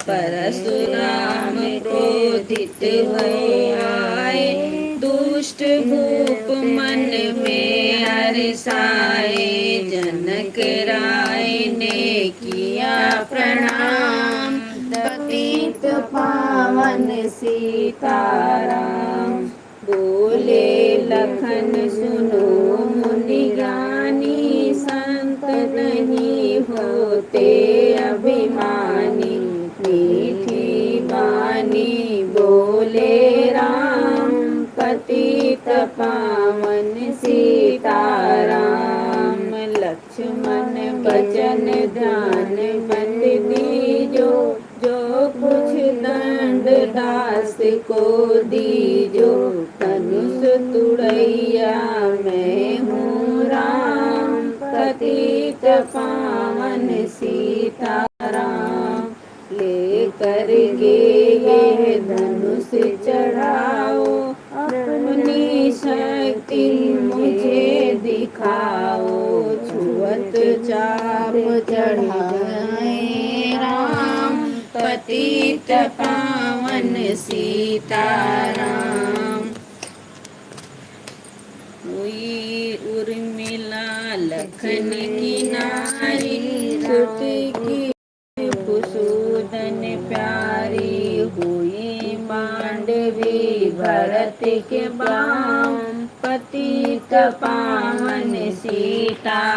परशुराम क्रोधित हुए आए, दुष्ट भूप मन में हर्षाए। जनक राय ने किया प्रणाम, पतित पावन सीताराम। बोले लखन सुनो मुनि ज्ञानी, संत नहीं होते अभिमानी। मीठी बानी बोले राम, पतित पावन सीताराम। लक्ष्मण बचन ध्यान बंद दीजो, जो कुछ दंड दास को दीजो। धनुष तुड़ैया मैं हूँ राम, पतित पावन सीताराम। लेकर के ये धनुष चढ़ाओ, अपनी शक्ति मुझे दिखाओ। छुअत चाप चढ़ाए राम, पतित पावन सीताराम। हुई उर्मिला लखन की नारी, सुत की कुसूदन प्यारी। हुई मांडवी भरत के बाम, पतित पावन सीता।